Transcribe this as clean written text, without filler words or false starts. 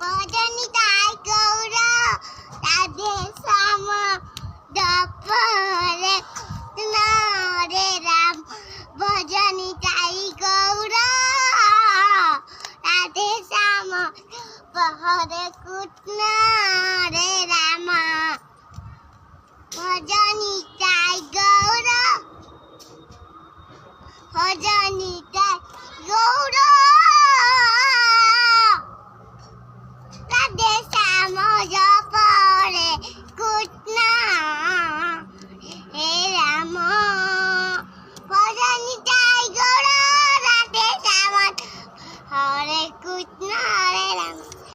ভজনী তাই গৌর রাধে শ্যাম দপরে রে রাম ভজনী তাই গৌর রাধে শ্যাম পহরে কৃষ্ণ রে রাম ভজনী তাই গৌর ভজনী তাই গৌর